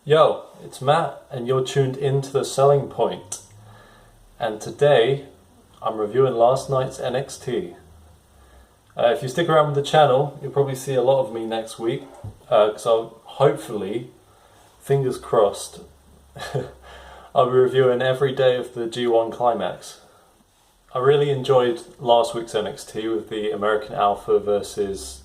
Yo, it's Matt, and you're tuned into The Selling Point. And today, I'm reviewing last night's NXT. If you stick around with the channel, you'll probably see a lot of me next week, because I'll hopefully, fingers crossed, I'll be reviewing every day of the G1 Climax. I really enjoyed last week's NXT with the American Alpha versus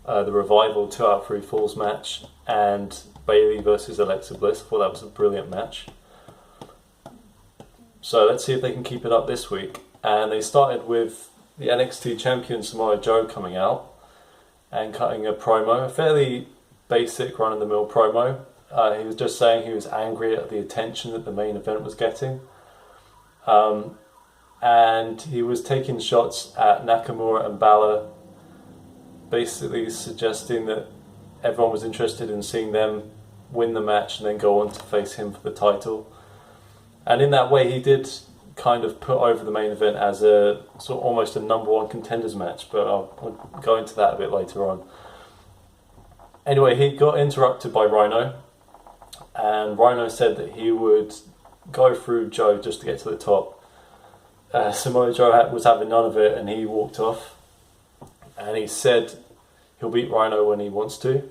the Revival 2 out of 3 Falls match, and Bayley versus Alexa Bliss. I thought that was a brilliant match. So let's see if they can keep it up this week. And they started with the NXT champion Samoa Joe coming out and cutting a promo, a fairly basic run-of-the-mill promo. He was just saying he was angry at the attention that the main event was getting. And he was taking shots at Nakamura and Balor, basically suggesting that everyone was interested in seeing them win the match and then go on to face him for the title. And in that way he did kind of put over the main event as a sort of almost a number one contenders match, but I'll go into that a bit later on. Anyway, he got interrupted by Rhino, and Rhino said that he would go through Joe just to get to the top. Samoa Joe was having none of it, and he walked off, and he said he'll beat Rhino when he wants to.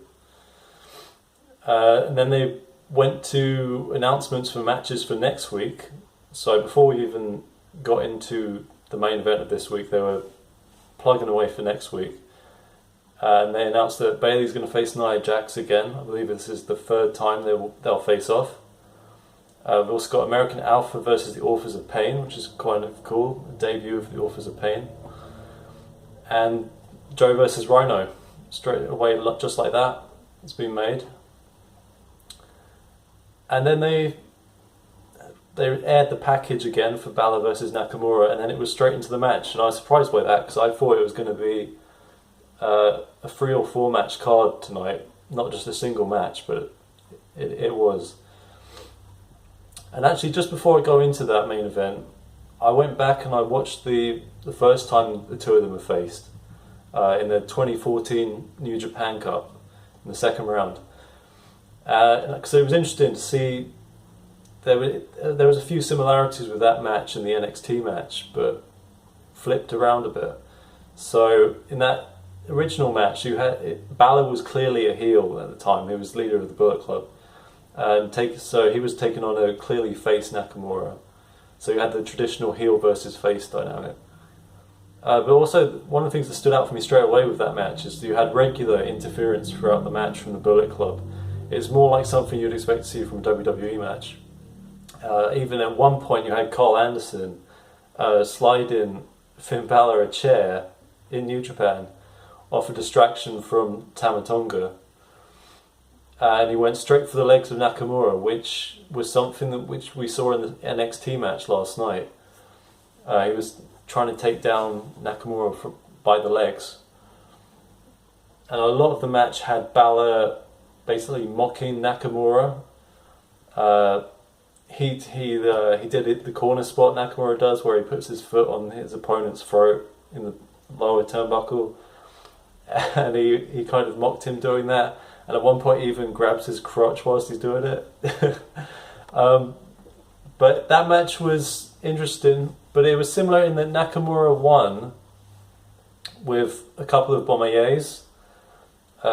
And then they went to announcements for matches for next week. So before we even got into the main event of this week, they were plugging away for next week. And they announced that Bayley's going to face Nia Jax again. I believe this is the third time they'll face off. We've also got American Alpha versus the Authors of Pain, which is kind of cool. A debut of the Authors of Pain. And Joe versus Rhino. Straight away, just like that, it's been made. And then they aired the package again for Balor versus Nakamura, and then it was straight into the match. And I was surprised by that, because I thought it was going to be a 3 or 4 match card tonight, not just a single match, but it was. And actually, just before I go into that main event, I went back and I watched the first time the two of them were faced in the 2014 New Japan Cup in the second round. So it was interesting to see there was a few similarities with that match and the NXT match, but flipped around a bit. So in that original match, Balor was clearly a heel at the time. He was leader of the Bullet Club, so he was taking on a clearly face Nakamura. So you had the traditional heel versus face dynamic. But also, one of the things that stood out for me straight away with that match is that you had regular interference throughout the match from the Bullet Club. It's more like something you'd expect to see from a WWE match. Even at one point you had Carl Anderson sliding Finn Balor a chair in New Japan off a distraction from Tama Tonga. And he went straight for the legs of Nakamura, which was something which we saw in the NXT match last night. He was trying to take down Nakamura by the legs. And a lot of the match had Balor basically mocking Nakamura. He did the corner spot Nakamura does, where he puts his foot on his opponent's throat in the lower turnbuckle, and he kind of mocked him doing that. And at one point, he even grabs his crotch whilst he's doing it. But that match was interesting. But it was similar in that Nakamura won with a couple of Bommeliers.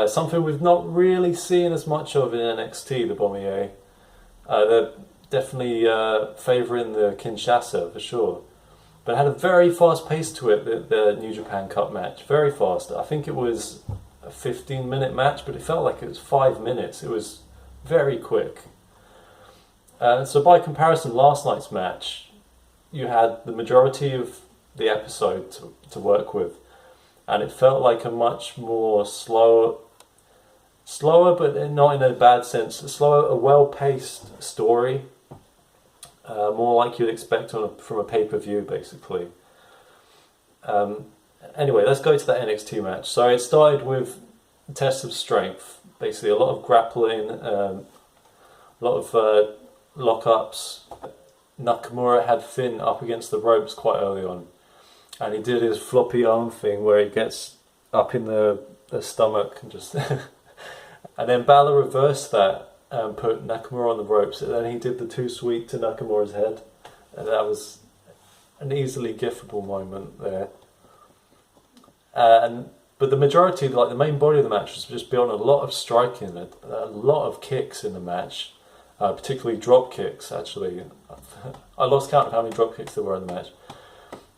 Something we've not really seen as much of in NXT, the Bommier. They're definitely favouring the Kinshasa for sure. But it had a very fast pace to it, the New Japan Cup match. Very fast. I think it was a 15-minute match, but it felt like it was 5 minutes. It was very quick. So by comparison, last night's match, you had the majority of the episode to work with. And it felt like a much more slower, but not in a bad sense, a well-paced story. More like you'd expect from a pay-per-view, basically. Anyway, let's go to that NXT match. So it started with tests of strength, basically a lot of grappling, a lot of lockups. Nakamura had Finn up against the ropes quite early on, and he did his floppy arm thing where he gets up in the stomach and just and then Balor reversed that and put Nakamura on the ropes, and then he did the too sweet to Nakamura's head, and that was an easily giftable moment there. But the majority, like the main body of the match, was just built on a lot of striking, a lot of kicks in the match, particularly drop kicks. Actually, I lost count of how many drop kicks there were in the match.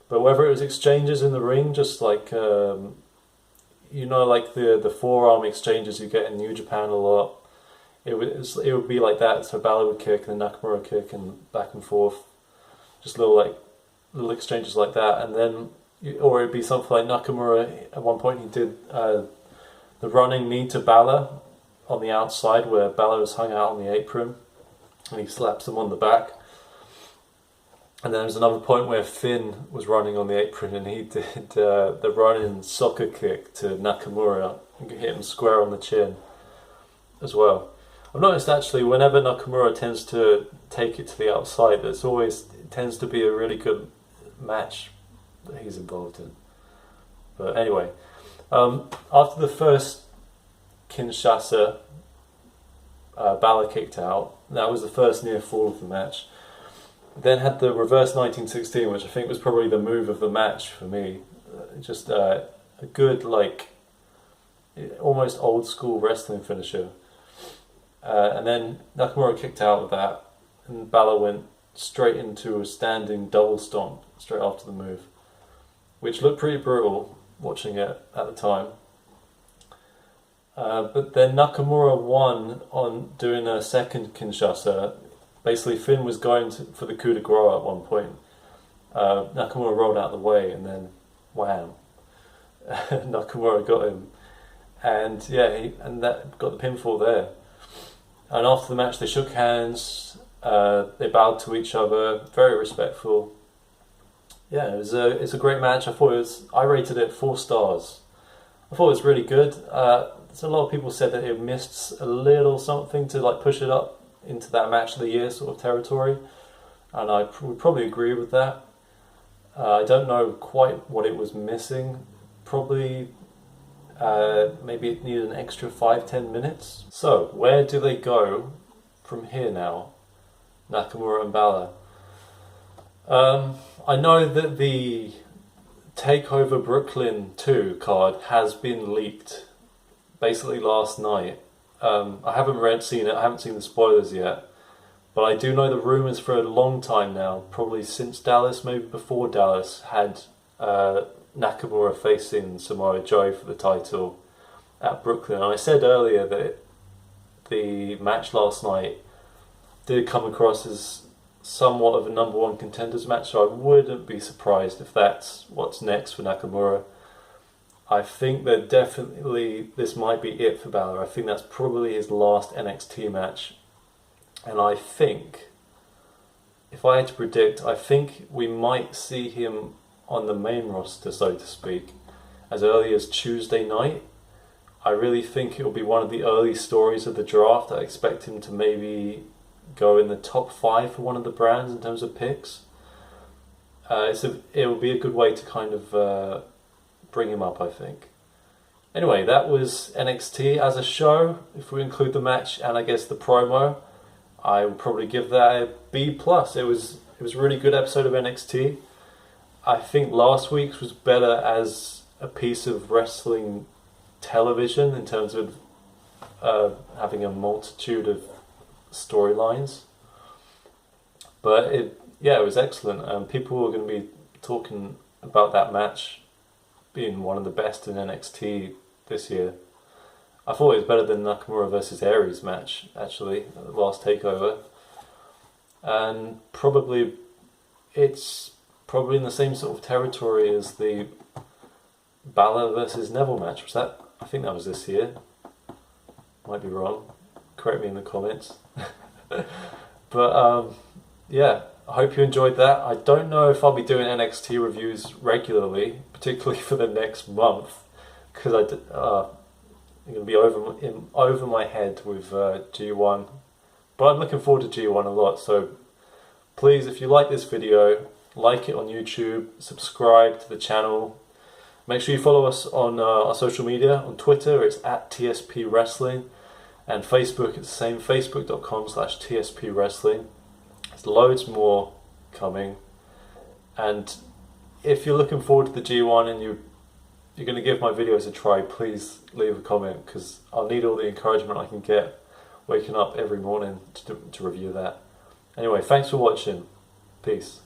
But whether it was exchanges in the ring, just like like the forearm exchanges you get in New Japan a lot, it would be like that. So Balor would kick and then Nakamura would kick and back and forth, just little exchanges like that, and then. Or it'd be something like Nakamura, at one point he did the running knee to Balor on the outside where Balor was hung out on the apron and he slaps him on the back. And then there was another point where Finn was running on the apron and he did the running soccer kick to Nakamura and hit him square on the chin as well. I've noticed actually whenever Nakamura tends to take it to the outside, it tends to be a really good match that he's involved in. But anyway, after the first Kinshasa, Balor kicked out. That was the first near fall of the match. Then had the reverse 1916, which I think was probably the move of the match for me. Just a good, almost old school wrestling finisher. And then Nakamura kicked out of that, and Balor went straight into a standing double stomp straight after the move, which looked pretty brutal watching it at the time. But then Nakamura won on doing a second Kinshasa. Basically, Finn was going for the coup de grace at one point. Nakamura rolled out of the way, and then wham, Nakamura got him, and that got the pinfall there. And after the match, they shook hands. They bowed to each other, very respectful. Yeah, it's a great match. I rated it 4 stars. I thought it was really good. So a lot of people said that it missed a little something to push it up into that match of the year sort of territory, and I would probably agree with that. I don't know quite what it was missing. Probably maybe it needed an extra 5-10 minutes. So where do they go from here now, Nakamura and Balor? I know that the TakeOver Brooklyn 2 card has been leaked basically last night. I haven't seen it, I haven't seen the spoilers yet, but I do know the rumours for a long time now, probably since Dallas, maybe before Dallas, had Nakamura facing Samoa Joe for the title at Brooklyn. And I said earlier that the match last night did come across as somewhat of a number 1 contenders match, so I wouldn't be surprised if that's what's next for Nakamura. I think that definitely this might be it for Balor. I think that's probably his last NXT match, and I think, if I had to predict, I think we might see him on the main roster, so to speak, as early as Tuesday night. I really think it will be one of the early stories of the draft. I expect him to maybe go in the top 5 for one of the brands in terms of picks. It will be a good way to kind of bring him up, I think. Anyway, that was NXT as a show. If we include the match and I guess the promo, I would probably give that a B+. It was a really good episode of NXT. I think last week's was better as a piece of wrestling television in terms of having a multitude of storylines. But it was excellent. People were going to be talking about that match being one of the best in NXT this year. I thought it was better than Nakamura versus Aries match, actually, at the last TakeOver. And it's probably in the same sort of territory as the Balor versus Neville match. I think that was this year. Might be wrong. Correct me in the comments. But I hope you enjoyed that. I don't know if I'll be doing NXT reviews regularly, particularly for the next month, because I'm going to be over my head with G1. But I'm looking forward to G1 a lot, so please, if you like this video, like it on YouTube, subscribe to the channel. Make sure you follow us on our social media. On Twitter, it's @TSP Wrestling. And Facebook, it's the same, facebook.com/TSP Wrestling. There's loads more coming. And if you're looking forward to the G1 and you're going to give my videos a try, please leave a comment, because I'll need all the encouragement I can get waking up every morning to review that. Anyway, thanks for watching. Peace.